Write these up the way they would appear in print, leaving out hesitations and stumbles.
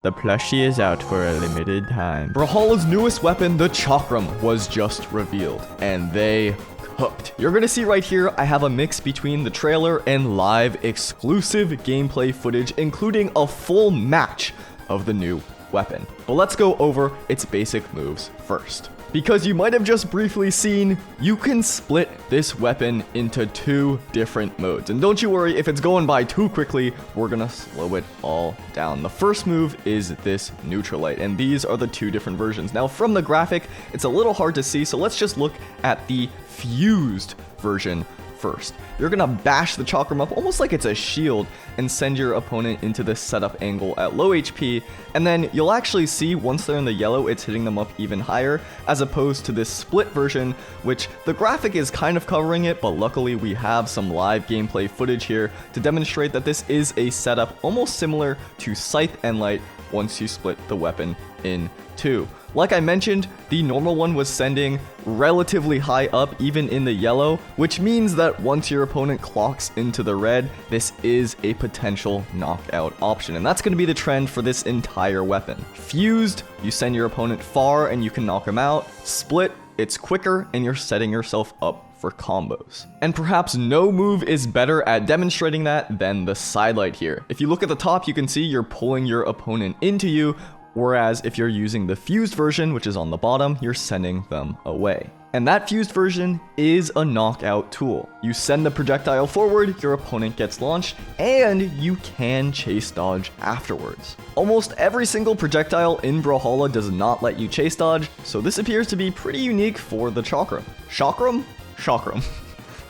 The plushie is out for a limited time. Brawlhalla's newest weapon, the Chakram, was just revealed, and they cooked. You're gonna see right here, I have a mix between the trailer and live exclusive gameplay footage, including a full match of the new weapon. But let's go over its basic moves first. Because you might have just briefly seen, you can split this weapon into 2 different modes. And don't you worry, if it's going by too quickly, we're gonna slow it all down. The first move is this neutral light, and these are the 2 different versions. Now from the graphic, it's a little hard to see, so let's just look at the fused version first. You're gonna bash the Chakram up almost like it's a shield and send your opponent into this setup angle at low HP, and then you'll actually see once they're in the yellow, it's hitting them up even higher, as opposed to this split version, which the graphic is kind of covering it, but luckily we have some live gameplay footage here to demonstrate that this is a setup almost similar to Chakram NLight once you split the weapon in 2. Like I mentioned, the normal one was sending relatively high up even in the yellow, which means that once your opponent clocks into the red, this is a potential knockout option, and that's going to be the trend for this entire weapon. Fused, you send your opponent far and you can knock him out. Split, it's quicker and you're setting yourself up for combos. And perhaps no move is better at demonstrating that than the sidelight here. If you look at the top, you can see you're pulling your opponent into you, whereas if you're using the fused version, which is on the bottom, you're sending them away. And that fused version is a knockout tool. You send the projectile forward, your opponent gets launched, and you can chase dodge afterwards. Almost every single projectile in Brawlhalla does not let you chase dodge, so this appears to be pretty unique for the Chakram. Chakram? Chakram.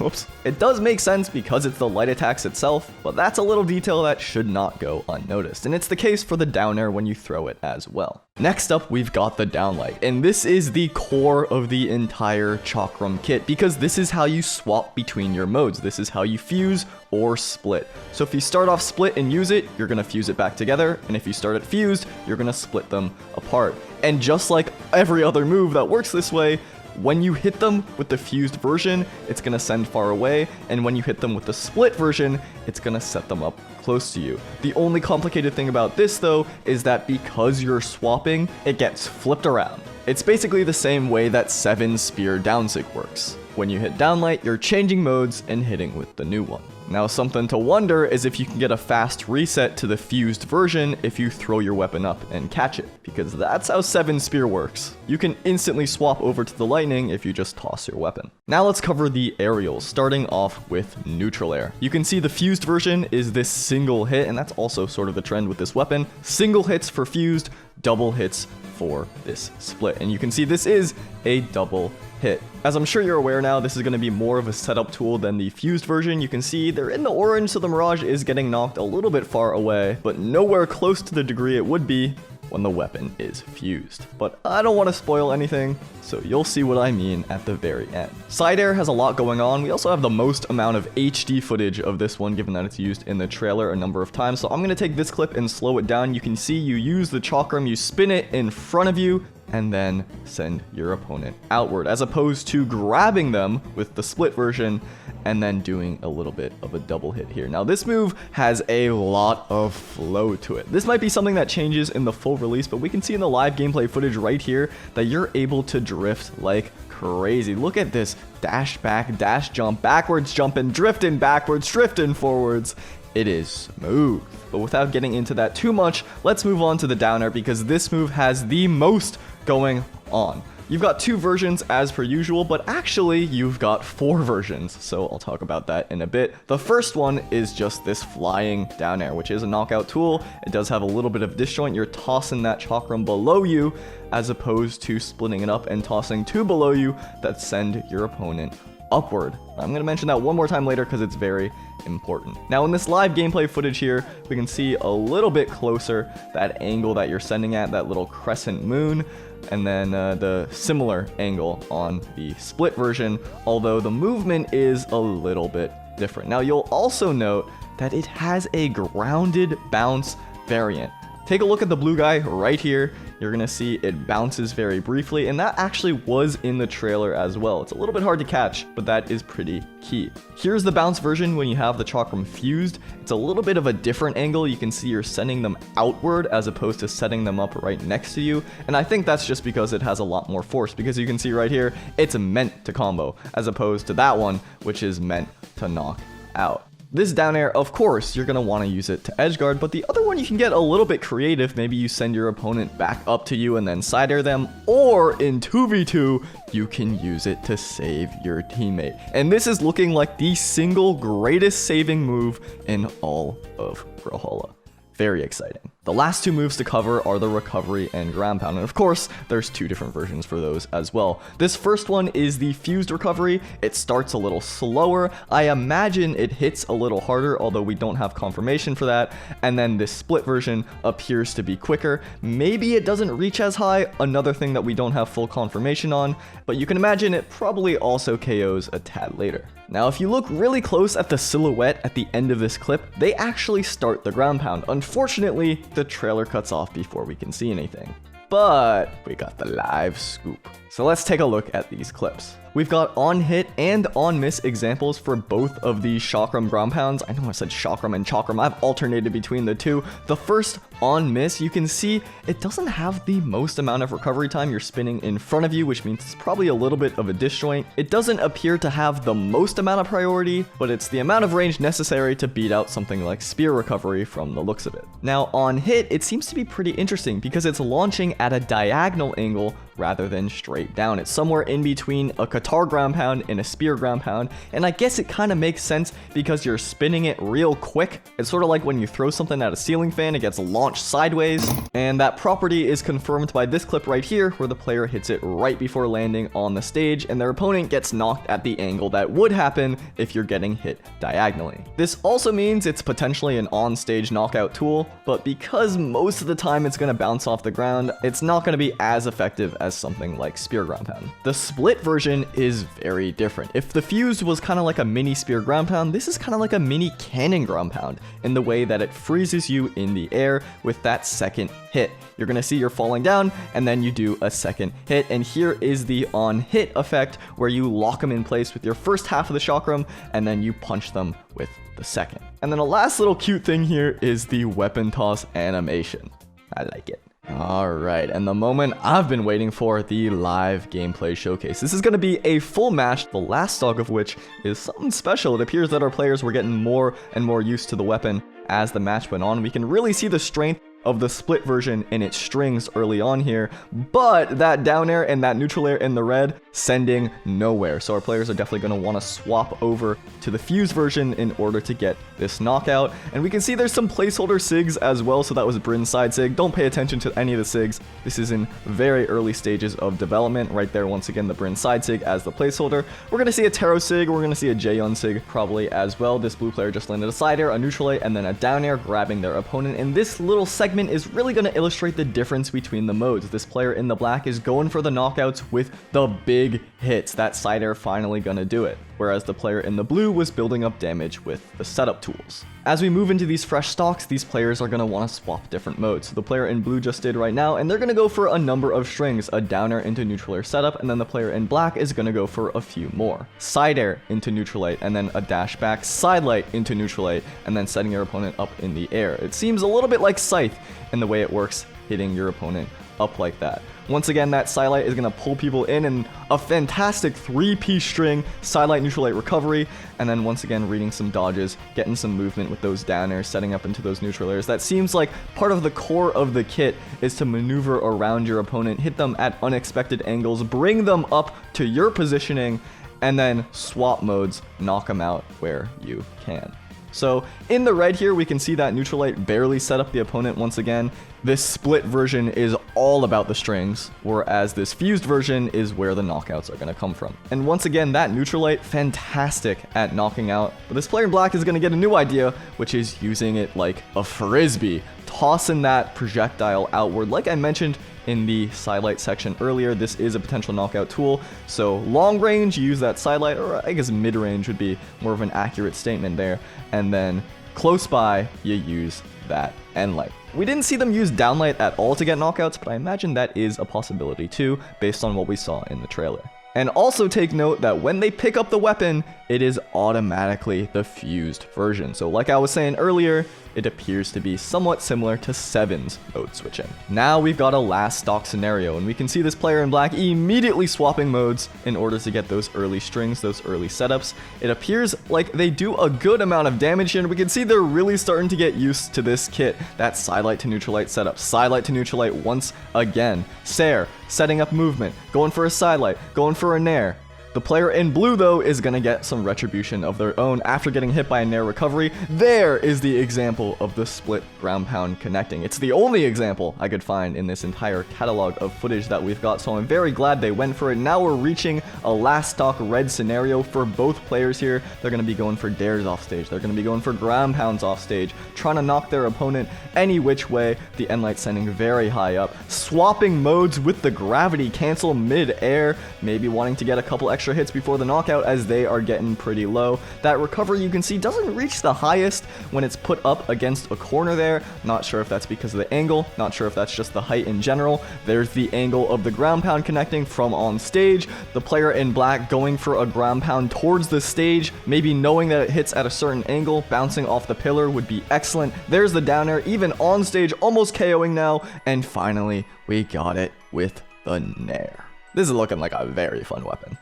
Oops. It does make sense because it's the light attacks itself, but that's a little detail that should not go unnoticed, and it's the case for the down air when you throw it as well. Next up, we've got the downlight, and this is the core of the entire Chakram kit because this is how you swap between your modes. This is how you fuse or split. So if you start off split and use it, you're gonna fuse it back together, and if you start it fused, you're gonna split them apart. And just like every other move that works this way, when you hit them with the fused version, it's going to send far away, and when you hit them with the split version, it's going to set them up close to you. The only complicated thing about this though is that because you're swapping, it gets flipped around. It's basically the same way that 7 spear downsig works. When you hit downlight, you're changing modes and hitting with the new one. Now something to wonder is if you can get a fast reset to the fused version if you throw your weapon up and catch it, because that's how 7 spear works. You can instantly swap over to the lightning if you just toss your weapon. Now let's cover the aerials, starting off with neutral air. You can see the fused version is this single hit, and that's also sort of the trend with this weapon. Single hits for fused, double hits for this split, and you can see this is a double hit. As I'm sure you're aware now, this is going to be more of a setup tool than the fused version. You can see they're in the orange, so the Mirage is getting knocked a little bit far away, but nowhere close to the degree it would be when the weapon is fused. But I don't want to spoil anything, so you'll see what I mean at the very end. Side air has a lot going on. We also have the most amount of HD footage of this one, given that it's used in the trailer a number of times. So I'm going to take this clip and slow it down. You can see you use the Chakram, you spin it in front of you, and then send your opponent outward, as opposed to grabbing them with the split version and then doing a little bit of a double hit here. Now this move has a lot of flow to it. This might be something that changes in the full release, but we can see in the live gameplay footage right here that you're able to drift like crazy. Look at this dash back, dash jump, backwards jumping, drifting backwards, drifting forwards. It is smooth. But without getting into that too much, let's move on to the down air because this move has the most going on. You've got 2 versions as per usual, but actually you've got 4 versions, so I'll talk about that in a bit. The first one is just this flying down air, which is a knockout tool. It does have a little bit of disjoint. You're tossing that Chakram below you as opposed to splitting it up and tossing 2 below you that send your opponent upward. I'm going to mention that one more time later because it's very important. Now in this live gameplay footage here, we can see a little bit closer that angle that you're sending at, that little crescent moon, and then the similar angle on the split version, although the movement is a little bit different. Now you'll also note that it has a grounded bounce variant. Take a look at the blue guy right here. You're gonna see it bounces very briefly, and that actually was in the trailer as well. It's a little bit hard to catch, but that is pretty key. Here's the bounce version when you have the Chakram fused. It's a little bit of a different angle. You can see you're sending them outward as opposed to setting them up right next to you, and I think that's just because it has a lot more force, because you can see right here, it's meant to combo, as opposed to that one, which is meant to knock out. This down air, of course, you're going to want to use it to edgeguard, but the other one you can get a little bit creative. Maybe you send your opponent back up to you and then side air them, or in 2v2, you can use it to save your teammate. And this is looking like the single greatest saving move in all of Brawlhalla. Very exciting. The last two moves to cover are the recovery and ground pound, and of course, there's two different versions for those as well. This first one is the fused recovery. It starts a little slower. I imagine it hits a little harder, although we don't have confirmation for that. And then this split version appears to be quicker. Maybe it doesn't reach as high, another thing that we don't have full confirmation on, but you can imagine it probably also KOs a tad later. Now, if you look really close at the silhouette at the end of this clip, they actually start the ground pound. Unfortunately, the trailer cuts off before we can see anything. But we got the live scoop. So let's take a look at these clips. We've got on hit and on miss examples for both of these Chakram ground pounds. I know I said Chakram and Chakram. I've alternated between the two. The first on miss, you can see it doesn't have the most amount of recovery time. You're spinning in front of you, which means it's probably a little bit of a disjoint. It doesn't appear to have the most amount of priority, but it's the amount of range necessary to beat out something like spear recovery from the looks of it. Now on hit, it seems to be pretty interesting because it's launching at a diagonal angle rather than straight down. It's somewhere in between a Qatar ground pound and a spear ground pound, and I guess it kind of makes sense because you're spinning it real quick. It's sort of like when you throw something at a ceiling fan, it gets launched sideways, and that property is confirmed by this clip right here where the player hits it right before landing on the stage and their opponent gets knocked at the angle that would happen if you're getting hit diagonally. This also means it's potentially an on-stage knockout tool, but because most of the time it's going to bounce off the ground, it's not going to be as effective as something like spear ground pound. The split version is very different. If the fused was kind of like a mini spear ground pound, this is kind of like a mini cannon ground pound in the way that it freezes you in the air with that second hit. You're going to see you're falling down and then you do a second hit, and here is the on hit effect where you lock them in place with your first half of the chakram and then you punch them with the second. And then a last little cute thing here is the weapon toss animation. I like it. Alright, and the moment I've been waiting for, the live gameplay showcase. This is going to be a full match, the last stock of which is something special. It appears that our players were getting more and more used to the weapon as the match went on. We can really see the strength of the split version in its strings early on here, but that down air and that neutral air in the red sending nowhere. So our players are definitely going to want to swap over to the fuse version in order to get this knockout. And we can see there's some placeholder SIGs as well. So that was Bryn's side SIG. Don't pay attention to any of the SIGs. This is in very early stages of development. Right there, once again, the Bryn side SIG as the placeholder. We're going to see a Taro SIG. We're going to see a Jaeyeon SIG probably as well. This blue player just landed a side air, a neutral air, and then a down air, grabbing their opponent. And this little segment is really going to illustrate the difference between the modes. This player in the black is going for the knockouts with the big hits. That side air finally going to do it. Whereas the player in the blue was building up damage with the setup tools. As we move into these fresh stocks, these players are going to want to swap different modes. So the player in blue just did right now, and they're going to go for a number of strings, a down air into neutral air setup, and then the player in black is going to go for a few more. Side air into neutral air, and then a dash back side light into neutral air, and then setting your opponent up in the air. It seems a little bit like Scythe in the way it works, hitting your opponent up like that. Once again, that SLight is going to pull people in a fantastic 3-piece string, SLight, neutral light, recovery, and then once again reading some dodges, getting some movement with those down airs, setting up into those neutral airs. That seems like part of the core of the kit is to maneuver around your opponent, hit them at unexpected angles, bring them up to your positioning, and then swap modes, knock them out where you can. So in the red here, we can see that neutral light barely set up the opponent once again. This split version is all about the strings, whereas this fused version is where the knockouts are going to come from. And once again, that neutral light, fantastic at knocking out. But this player in black is going to get a new idea, which is using it like a frisbee, tossing that projectile outward. Like I mentioned in the SLight section earlier, this is a potential knockout tool. So long range, you use that SLight, or I guess mid range would be more of an accurate statement there. And then close by, you use that NLight. We didn't see them use downlight at all to get knockouts, but I imagine that is a possibility too, based on what we saw in the trailer. And also take note that when they pick up the weapon, it is automatically the fused version. So like I was saying earlier, it appears to be somewhat similar to 7's mode switching. Now we've got a last stock scenario, and we can see this player in black immediately swapping modes in order to get those early strings, those early setups. It appears like they do a good amount of damage here, and we can see they're really starting to get used to this kit. That side light to neutral light setup, side light to neutral light once again. SAir, setting up movement, going for a side light, going for a Nair. The player in blue, though, is going to get some retribution of their own after getting hit by a Nair recovery. There is the example of the split ground pound connecting. It's the only example I could find in this entire catalog of footage that we've got, so I'm very glad they went for it. Now we're reaching a last stock red scenario for both players here. They're going to be going for dairs off stage. They're going to be going for ground pounds off stage, trying to knock their opponent any which way. The NLight sending very high up, swapping modes with the gravity cancel mid-air, maybe wanting to get a couple extra hits before the knockout as they are getting pretty low. That recovery, you can see, doesn't reach the highest when it's put up against a corner there. Not sure if that's because of the angle, not sure if that's just the height in general. There's the angle of the ground pound connecting from on stage. The player in black going for a ground pound towards the stage, maybe knowing that it hits at a certain angle, bouncing off the pillar would be excellent. There's the down air, even on stage, almost KOing now. And finally, we got it with the Nair. This is looking like a very fun weapon.